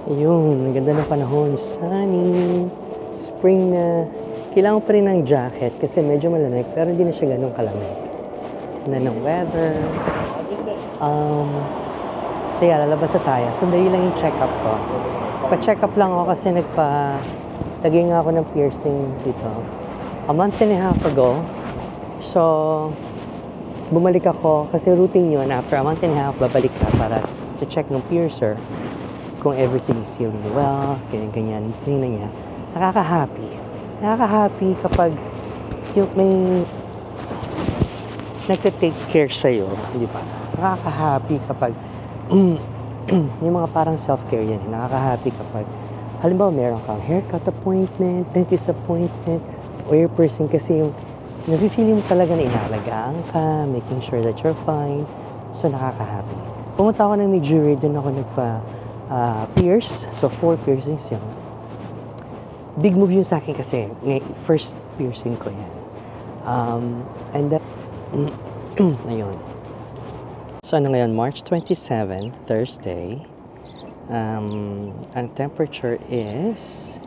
Ayun, ang ganda ng panahon. Sunny. Spring na. Kailangan pa rin ng jacket kasi medyo malamig pero hindi na siya ganun kalamig. Na ng weather. Um, so yeah, lalabas na tayo. Sandali lang yung check-up ko. Pa-check up lang ako kasi lagay nga ako ng piercing dito. A month and a half ago. So, bumalik ako kasi routine yun. After a month and a half, babalik ka para to check ng piercer kung everything is healing well, ganyan-ganyan. Tingnan niya. Nakaka-happy. Nakaka-happy kapag yung may nagte-take care sa'yo, di ba? Nakaka-happy kapag yung mga parang self-care yan. Nakaka-happy kapag halimbawa meron kang haircut appointment, dentist appointment, or your person kasi yung nafe-feel mo talaga na inalagaan ka, making sure that you're fine. So, nakaka-happy. Pumunta ako ng Midori, doon ako pierce. So, 4 piercings yun. Big move yun sa akin kasi first piercing ko yan. And then, ayun. So, ano ngayon? March 27, Thursday. Ang temperature is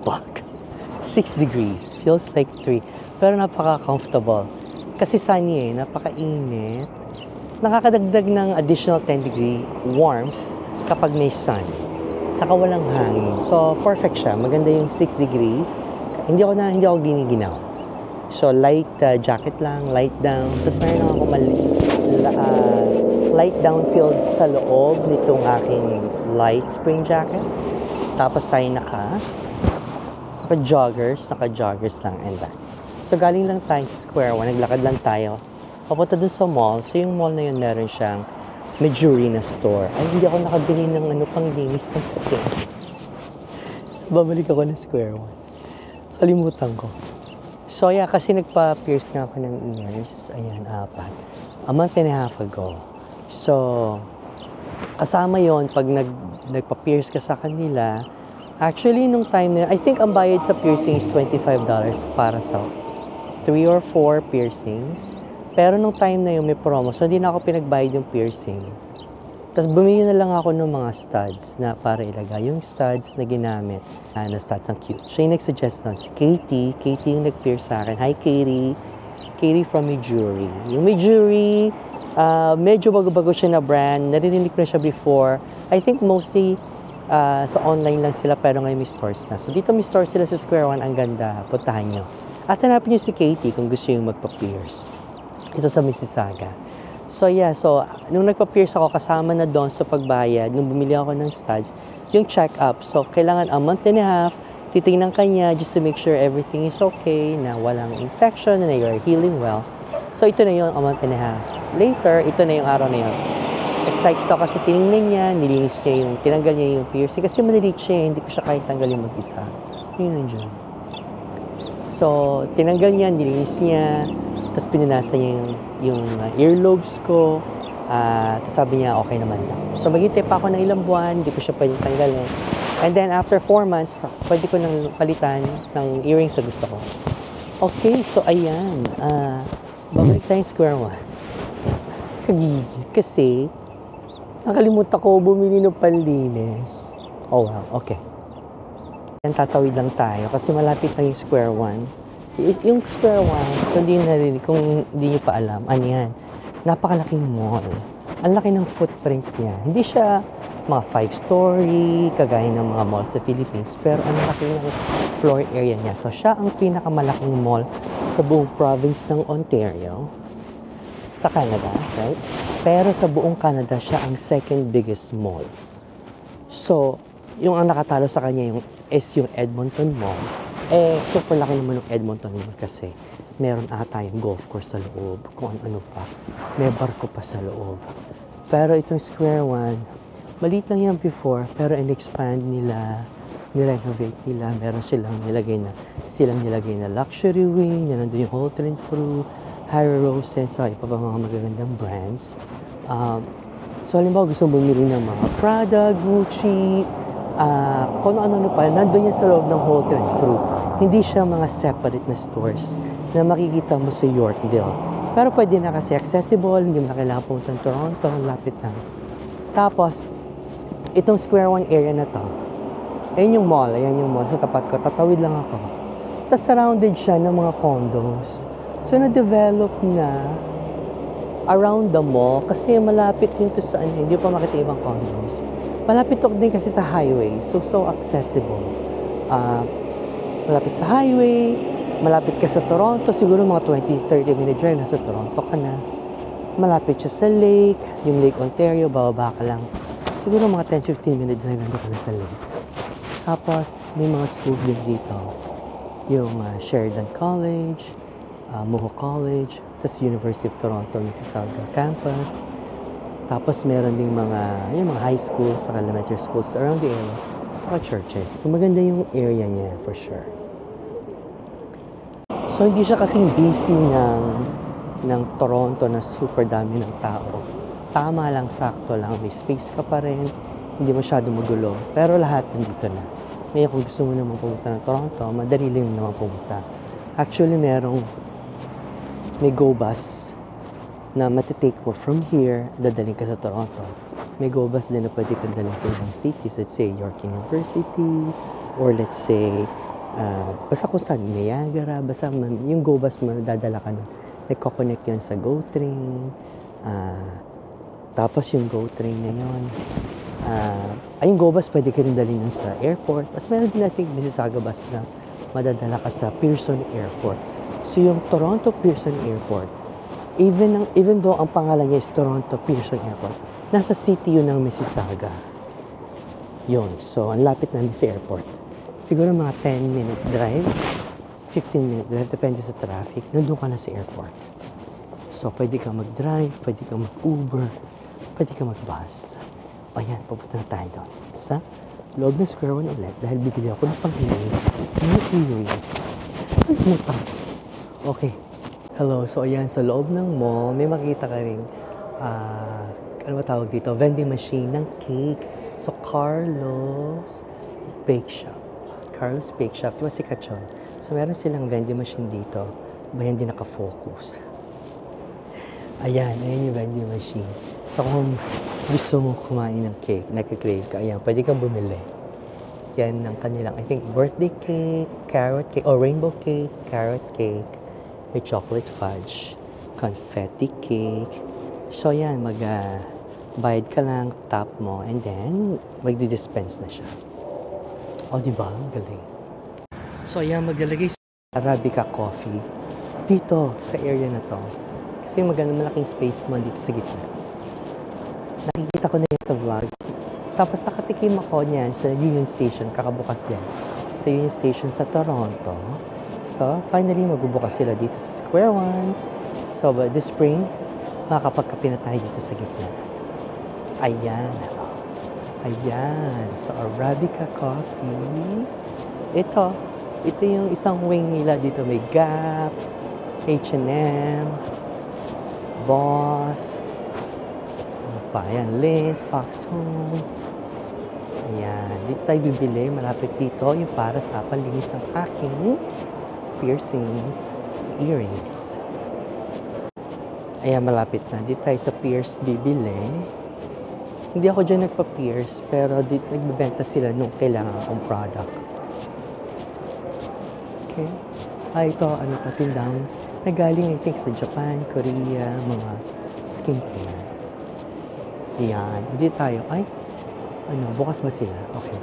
6 degrees. Feels like 3. Pero napaka-comfortable. Kasi sunny napaka-init. Nakakadagdag ng additional 10 degree warmth kapag may sun. Saka walang hangin. So, perfect siya. Maganda yung 6 degrees. Hindi ako giniginaw. So, light jacket lang, light down. Tapos meron ako light down filled sa loob nitong aking light spring jacket. Tapos tayo naka-joggers lang and that. So, galing lang tayo sa Square One. Naglakad lang tayo. Papunta dun sa mall. So, yung mall na yun, meron siyang Midori na store. Ay, hindi ako nakabili ng pang linis ng puti. So, babalik ako ng Square One. Kalimutan ko. So, yeah, kasi nagpa-pierce nga ako ng ears. Ayan, 4. A month and a half ago. So, kasama yon pag nagpa-pierce ka sa kanila. Actually, nung time na I think ang bayad sa piercing is $25 para sa 3 or 4 piercings. Pero nung time na yun, may promo. So, hindi na ako pinagbayad yung piercing. Tapos, bumili na lang ako ng mga studs na para ilagay. Yung studs na ginamit, na studs ang cute. Siya yung nag-suggest nun. Si Katie. Katie yung nag-pierce sa akin. Hi, Katie. Katie from Midori. Yung Midori, medyo bago-bago siya na brand. Narinig ko na siya before. I think mostly sa online lang sila, pero ngayon may stores na. So, dito may stores sila sa Square One. Ang ganda. Puntahan nyo. At hanapin nyo si Katie kung gusto yung magpa-pierce. Ito sa Mississauga. So, yeah. So, nung nagpa-pierce ako, kasama na doon sa pagbayad, nung bumili ako ng studs, yung check-up. So, kailangan a month and a half, titingnan ka niya just to make sure everything is okay, na walang infection, na you're healing well. So, ito na yun, a month and a half. Later, ito na yung araw na yun. Excited ako kasi tinignan niya, nilinis niya tinanggal niya yung piercing. Kasi malilit siya, hindi ko siya kahit tanggalin mag-isa. Yun nandiyan. So, tinanggal niya, nilinis niya, tapos pinanasa niya yung earlobes ko. Tapos sabi niya, okay naman daw. So, maghintay pa ako ng ilang buwan, hindi ko siya pwedeng tanggalin. And then, after 4 months, pwede ko nang palitan ng earrings na gusto ko. Okay, so ayan. Babalik tayong Square One. Kagigil. Kasi, nakalimutan ko bumili ng panlinis. Oh, wow. Okay. Yan, tatawid lang tayo kasi malapit lang yung Square One. Yung Square One, kung hindi nyo pa alam, ano yan? Napakalaking mall. Ang laki ng footprint niya. Hindi siya mga 5-story, kagaya ng mga mall sa Philippines, pero ang laki ng floor area niya. So, siya ang pinakamalaking mall sa buong province ng Ontario, sa Canada, right? Pero sa buong Canada, siya ang second biggest mall. So, yung ang nakatalo sa kanya is yung Edmonton Mall. Super laki naman ng Edmonton Mall kasi meron ata yung golf course sa loob, kung ano pa. May barko pa sa loob. Pero itong Square One, maliit lang yan before, pero in-expand nila, nirenovate nila. Meron silang nilagay na luxury wing, na nandun yung Hotel and Fruit, Harry Roses, sa iba pa mga magagandang brands. So, halimbawa gusto bumili ng mga Prada, Gucci, kung ano pa, nandun yan sa loob ng Hotel and Fruit. Hindi siya mga separate na stores na makikita mo sa Yorkville. Pero pwede na kasi accessible, hindi mo na kailangan pumunta ng Toronto, lapit lang. Tapos, Itong Square One area na to, ayan yung mall, sa tapat ko, tatawid lang ako. Tapos surrounded siya ng mga condos. So, na-develop na around the mall kasi malapit din to sa hindi pa makita ibang condos. Malapit to din kasi sa highway. So accessible. Malapit sa highway, malapit ka sa Toronto, siguro mga 20-30 minute drive nasa Toronto ka na. Malapit siya sa lake, yung Lake Ontario, bababa ka lang. Siguro mga 10-15 minute drive nandun ka na sa lake. Tapos, may mga schools din dito. Yung Sheridan College, Mohawk College, tapos University of Toronto, Mississauga campus. Tapos meron ding yung mga high schools, saka elementary schools around the area, saka churches. So maganda yung area niya for sure. So hindi siya kasing busy ng Toronto na super dami ng tao. Tama lang, sakto lang, may space ka pa rin, hindi masyado magulo. Pero lahat nandito na. Ngayon kung gusto mo naman pumunta ng Toronto, madali lang naman pumunta. Actually may go bus na matitake mo from here, dadaling ka sa Toronto. May go bus din na pwede kang dalhin sa ibang cities. Let's say York University, or let's say, basta kung saan, Niagara, basta yung go bus mo, dadala ka na. Nagko-connect yun sa GO train. Tapos yung GO train na yun, yung go bus pwede ka rin dalhin sa airport. Tapos meron din natin Mississauga bus na madadala ka sa Pearson Airport. So yung Toronto Pearson Airport, even though ang pangalan niya is Toronto Pearson Airport, nasa city yun ng Mississauga. Yun. So ang lapit namin sa airport. Siguro mga 10-minute drive, 15-minute drive, depende sa traffic, nandun ka na sa airport. So pwede ka mag-drive, pwede ka mag-Uber, pwede ka mag-bus. O yan, pupunta na tayo doon. Sa loob ng Square One ulit, dahil bibili ako ng pang-iwi, ng earrings. Ano pa? Okay. Hello. So, ayan, sa loob ng mall, may makita ka rin, ano ba tawag dito? Vending machine ng cake. So, Carlos Bake Shop. Carlos Bake Shop. Di ba sikat yun? So, meron silang vending machine dito. Ba hindi naka-focus? Ayan yung vending machine. So, kung gusto mo kumain ng cake, nagka-crave ka, ayan, pwede kang bumili. Yan ng kanilang, I think, birthday cake, carrot cake, or rainbow cake, carrot cake, may chocolate fudge, confetti cake. So yan, bayad ka lang, tap mo, and then magdi-dispense na siya. O, diba? Galing. So yan, maglalagay sa Arabica coffee dito sa area na to. Kasi malaking space mo dito sa gitna. Nakikita ko na yan sa vlogs. Tapos nakatikim ako niyan sa Union Station, kakabukas din. Sa Union Station sa Toronto. So, finally, magbubukas sila dito sa Square One. So, this spring, makakapagkape na tayo dito sa gitna. Ayan. Ayan. So, Arabica coffee. Ito yung isang wing nila dito. May Gap, H&M, Boss, ano pa? Ayan, Lindt, Foxhome. Ayan. Dito tayo bibili. Malapit dito yung para sa panlinis ng aking piercings, earrings. Ayan, malapit na. Dito tayo sa Pierce bibili. Hindi ako dyan nagpa-pierce, pero dito nagbibenta sila nung kailangan kong product. Okay. Ito, tindang na galing, I think, sa Japan, Korea, mga skincare. Ayan. Dito tayo. Bukas ba sila? Okay.